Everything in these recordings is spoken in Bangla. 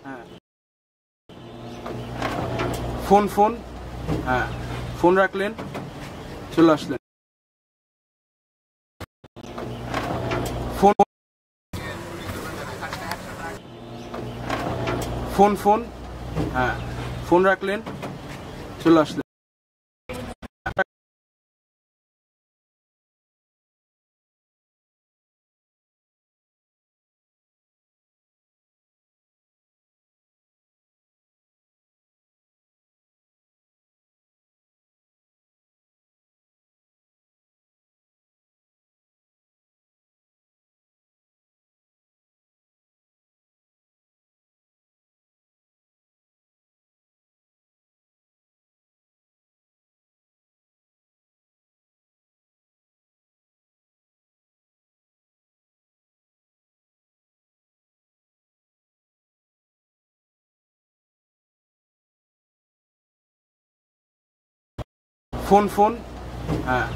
হ্যাঁ ফোন হ্যাঁ ফোন রাখলেন চলে আসলেন ফোন হ্যাঁ ফোন রাখলেন চলে আসলেন ফোন হ্যাঁ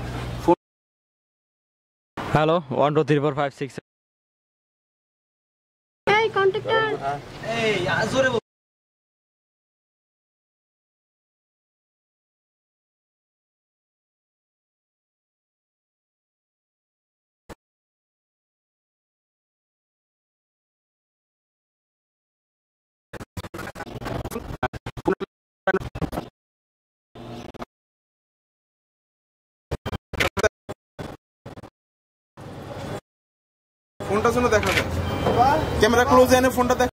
ফোন হ্যালো 1 2 3 4 5 6 এই কন্ট্রাক্টর এই জোরে ফোনটার জন্য দেখা যায় ক্যামেরা ক্লোজ এনে ফোনটা দেখ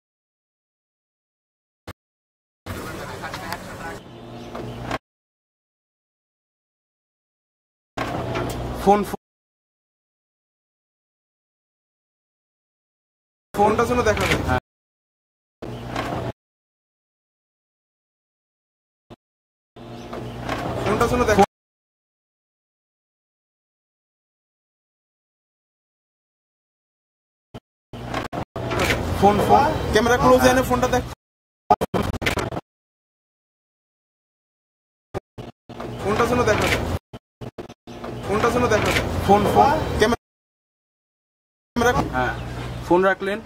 ফোনটার জন্য দেখা যায় হ্যাঁ ফোনটার জন্য দেখা ফোন ক্যামেরা ক্লোজ এনে ফোনটা দেখ ফোনটার জন্য দেখা যায় ফোন ক্যামেরা হ্যাঁ ফোন রাখলেন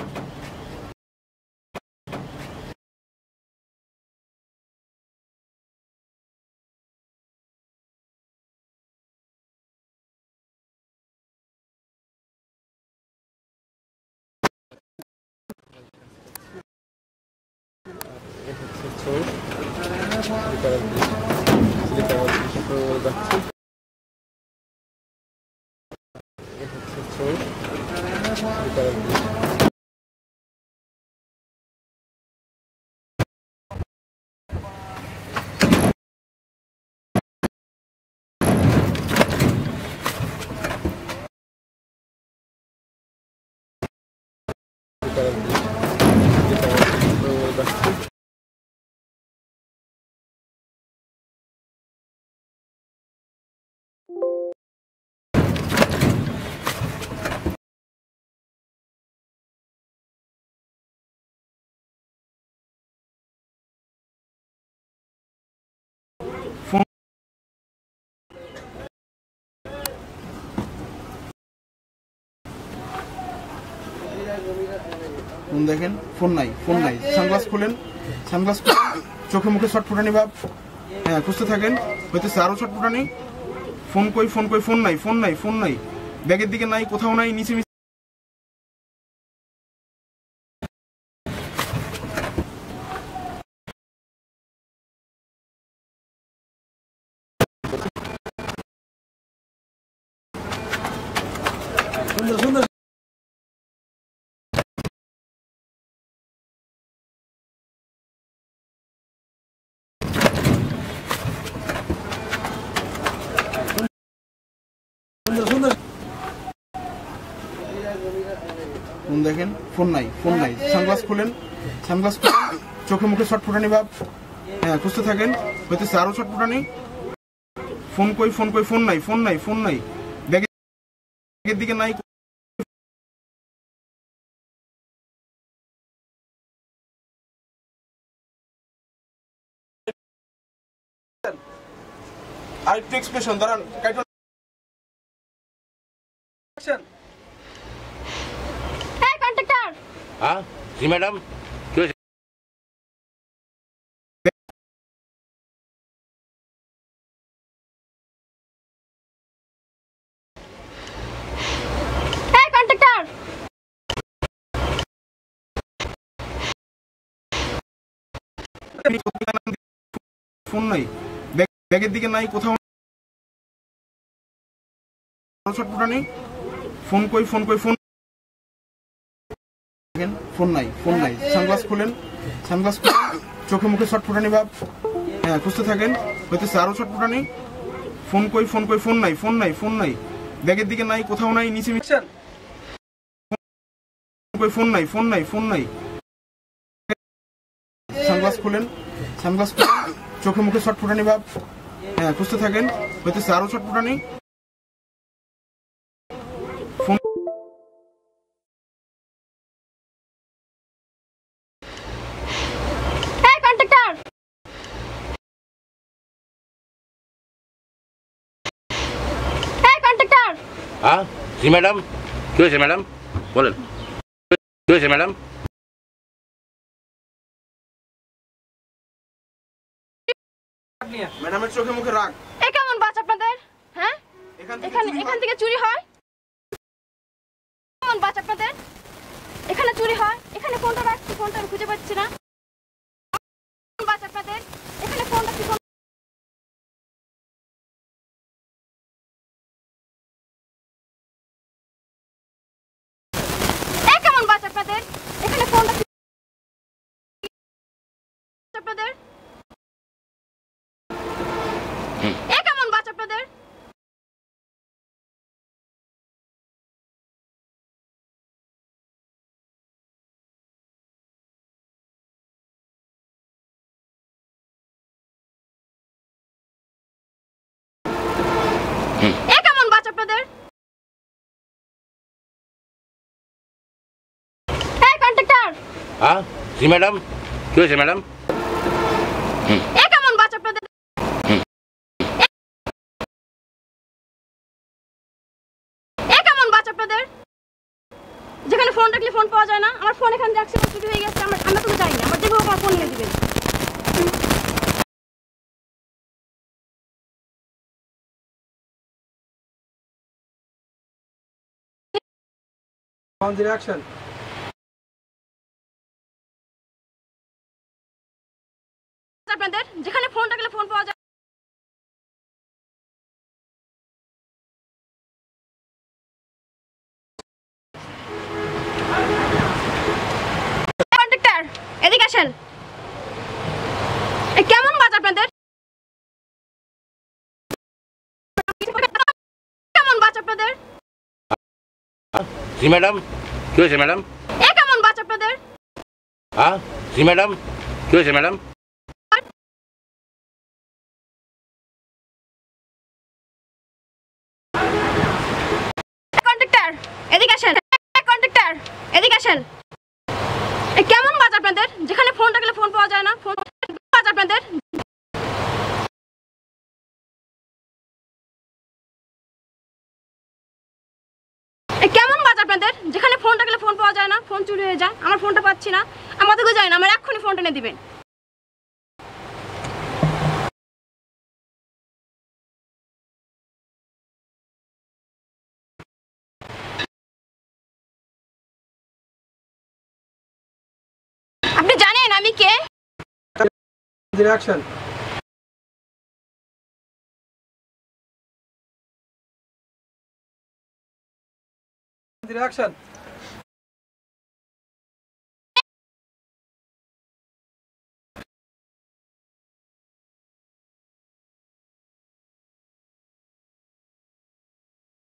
দেখেন ফোন নাই সানগ্লাস খুলেন চোখে মুখে ছটফটানি ভাব হ্যাঁ খুঁজতে থাকেন হইতেছে আরো ছটফটানি ফোন কই ফোন নাই ব্যাগের দিকে নাই কোথাও নাই নিচে সুন্দর দেখেন ফোন নাই সানগ্লাস খুলেন চোখে মুখে ছটফটানি ভাব হ্যাঁ খুঁজতে থাকেন হইতেছে আরো ছটফটানি ফোন কই ফোন নাই ব্যাগের দিকে নাই আরেকটু এক্সপ্রেশন দাঁড়ান এই কন্ট্রাক্টর हाँ जी मैडम ফোন নাই, ব্যাগের দিকে নাই, কোথাও ছটফটানি। ফোন কই ফোন কই ফোন ফোন নাই, ফোন নাই। সানগ্লাস খুলেন, সানগ্লাস খুলেন, চোখে মুখে ছটফটানি ভাব, হ্যাঁ খুঁজতে থাকেন, হইতেছে আরো ছটফটানি। ফোন কই ফোন কই ফোন নাই, ফোন নাই, ফোন নাই, ব্যাগের দিকে নাই, কোথাও নাই, নিচে মিশছেন। ফোন নাই, ফোন নাই, ফোন নাই। সানগ্লাস খুলেন, সানগ্লাস খুলেন, চোখে মুখে ছটফটানি ভাব, হ্যাঁ খুঁজতে থাকেন, হইতেছে আরো ছটফটানি। हाँ जी मैडम, क्यों है मैडम, बोलें क्यों है मैडम। ম্যাডামের চোখে মুখে রাগ। কেমন বাস আপনাদের? হ্যাঁ, এখান থেকে চুরি হয়। কেমন বাস আপনাদের? এখানে চুরি হয়, এখানে ফোনটা রাখছি, ফোনটা আমি খুঁজে পাচ্ছি না। বাস আপনাদের? এখানে ফোন রাখছি, কেমন বাস আপনাদের? এখানে ফোন রাখছি আপনাদের? কেমন বাস আপনাদের? কেমন বাস আপনাদের? কন্ট্রাক্টর। हाँ जी मैडम, क्यों है मैडम। কেমন বাস আপনাদের? কেমন বাস আপনাদের? যেখানে ফোন রাখলে ফোন পাওয়া যায় না। আমার ফোন এখানে রাখছি, চুরি হয়ে গেছে। আমরা তো যাই না, আমার দেখবো আমার ফোন নিয়ে দিবেন। On the action. আপনাদের যেখানে ফোন রাখলে ফোন পাওয়া যায়। কন্ট্রাক্টর, এদিকে আসেন। কেমন বাস আপনাদের? কেমন বাস আপনাদের? जी मैडम, क्यों है मैडम। কেমন বাস আপনাদের? हाँ जी मैडम, क्यों है मैडम। কন্ট্রাক্টর, এদিকে আসেন। কন্ট্রাক্টর, এদিকে আসেন। কেমন বাস আপনাদের? যেখানে ফোন রাখলে ফোন পাওয়া যায় না। ফোন বাস আপনাদের? কেমন বাস আপনাদের? যেখানে ফোন রাখলে ফোন পাওয়া যায় না, ফোন চুরি হয়ে যায়। আমার ফোনটা পাচ্ছি না, আমাদেরকে যায় না। আমার এক্ষুনি ফোনটা এনে দিবেন। আপনি জানেন আমি কে? Direction. Direction.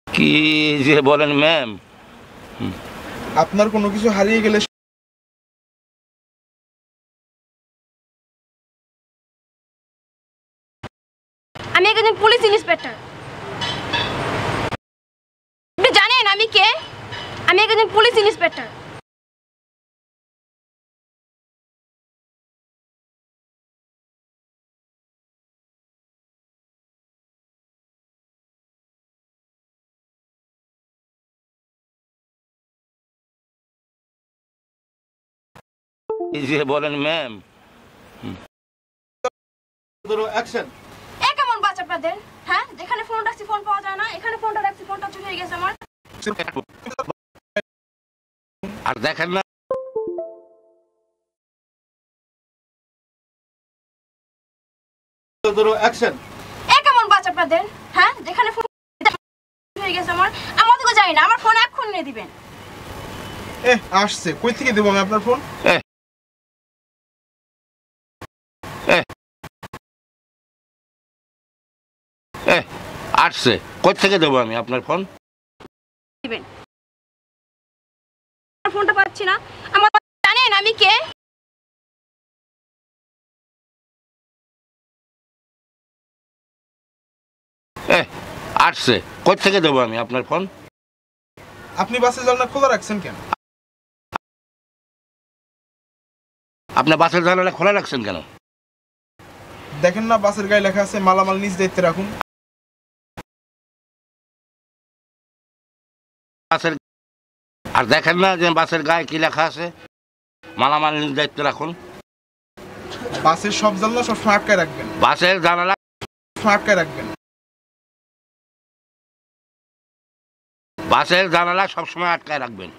কি যে বলেন ম্যাম। আপনার কোনো কিছু হারিয়ে গেলে আমি একজন পুলিশ ইন্সপেক্টর। আপনি জানেন আমি কে? আমি একজন পুলিশ ইন্সপেক্টর। কি যে বলেন ম্যাম। অ্যাকশন। কেমন বাস আপনাদের? হ্যাঁ, যেখানে ফোন রাখছি ফোন পাওয়া যায় না। এখানে ফোনটা রাখছি, ফোনটা চুরি হয়ে গেছে আমার। আর দেখেন না ধরো অ্যাকশন। এ কেমন বাচ্চা আপনাদের? হ্যাঁ, যেখানে ফোন হয়ে গেছে আমার তো জানি না, আমার ফোন এখন নিয়ে দিবেন। আসছে, কই থেকে দেবো আমি আপনার ফোন? আসছে, কই থেকে দেবো আমি আপনার ফোন? দিবেন। আমার ফোনটা পাচ্ছি না, আমার জানেন আমি কে? আসছে, কই থেকে দেবো আমি আপনার ফোন? আপনি বাসের জানলা খোলা রাখছেন কেন? আপনি বাসের জানালা খোলা রাখছেন কেন? দেখেন না বাসের গায়ে লেখা আছে মালামাল নিজ দায়িত্বে রাখুন। বাসের আর দেখেন না যে বাসের গায়ে কি লেখা আছে? মালামাল নিজ দায়িত্বে রাখুন। বাসের সব জানলা সবসময় আটকায় রাখবেন, বাসের জানালা আটকায় রাখবেন। বাসের জানালা সবসময় আটকায় রাখবেন।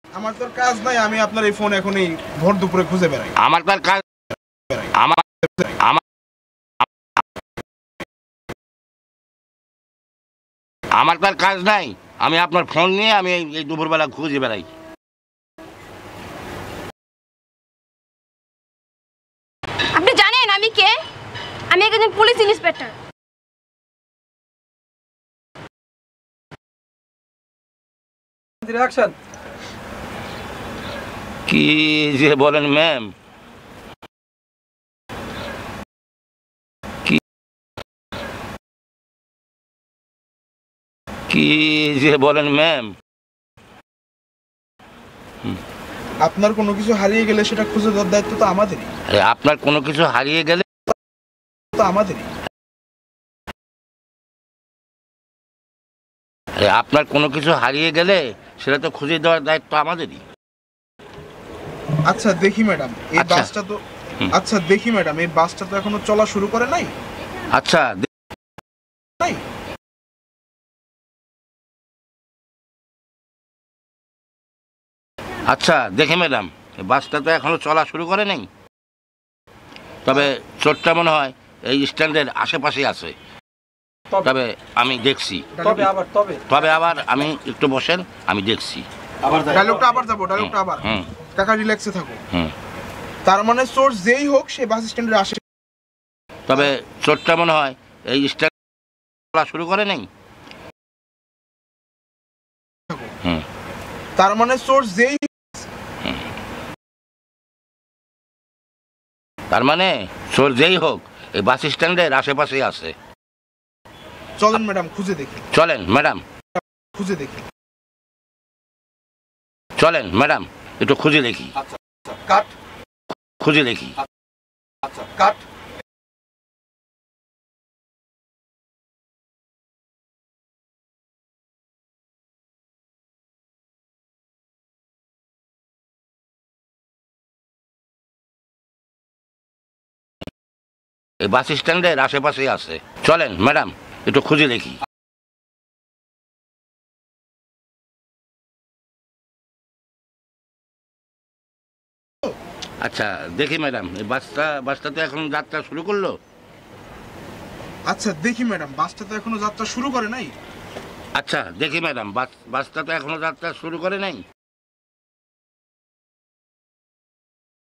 আমার তো কাজ নাই, আমি আপনার এই ফোন এখনই ভোর দুপুরে খুঁজে বেড়াই। আমার তার কাজ আমার আমার আমার তার কাজ নাই, আমি আপনার ফোন নিয়ে আমি এই দুপুরবেলা খুঁজে বেড়াই। আপনি জানেন আমি কে? আমি একজন পুলিশ ইন্সপেক্টর। অ্যাকশন। কি যে বলেন ম্যাম? কি যে বলেন ম্যাম? আপনার কোনো কিছু হারিয়ে গেলে সেটা খুঁজে দেওয়ার দায়িত্ব তো আমাদেরই। আপনার কোনো কিছু হারিয়ে গেলে তো আমাদেরই। আপনার কোনো কিছু হারিয়ে গেলে সেটা তো খুঁজে দেওয়ার দায়িত্ব আমাদেরই। আচ্ছা দেখি ম্যাডাম, এই আচ্ছা। বাসটা তো আচ্ছা দেখি ম্যাডাম, এই বাসটা তো এখনো চলা শুরু করে নাই। আচ্ছা নাই, আচ্ছা দেখে ম্যাডাম, বাসটা তো এখনো চলা শুরু করে নাই, তবে চোরটা মনে হয় এই স্ট্যান্ডের আশেপাশে আছে। তবে আমি দেখছি, তবে আবার আমি একটু বসেন, আমি দেখছি। ডায়লগটা আবার যাবো, ডায়লগটা আবার। হুম কাকা রিল্যাক্সে থাকো। হুম তার মানে সোর্স যেই হোক সে বাস স্ট্যান্ডের আসে। তবে চোরটা মনে হয় এই স্ট্যান্ড চলা শুরু করে নাই। হুম তার মানে সোর্স যেই তার মানে চোর যেই হোক এই বাস স্ট্যান্ডের আশেপাশে আছে। চলেন ম্যাডাম খুঁজে দেখি। চলেন ম্যাডাম, খুঁজে দেখি। চলেন ম্যাডাম, একটু খুঁজে দেখি। আচ্ছা কাট। খুঁজে দেখি। আচ্ছা কাট। এই বাস স্ট্যান্ডের আশেপাশে আছে। চলেন ম্যাডাম, একটু খুঁজে দেখি। আচ্ছা দেখি ম্যাডাম, এই বাসটা তো এখন যাত্রা শুরু করলো। আচ্ছা দেখি ম্যাডাম, বাসটা তো এখনো যাত্রা শুরু করে নাই। আচ্ছা দেখি ম্যাডাম, বাসটা তো এখনো যাত্রা শুরু করে নাই।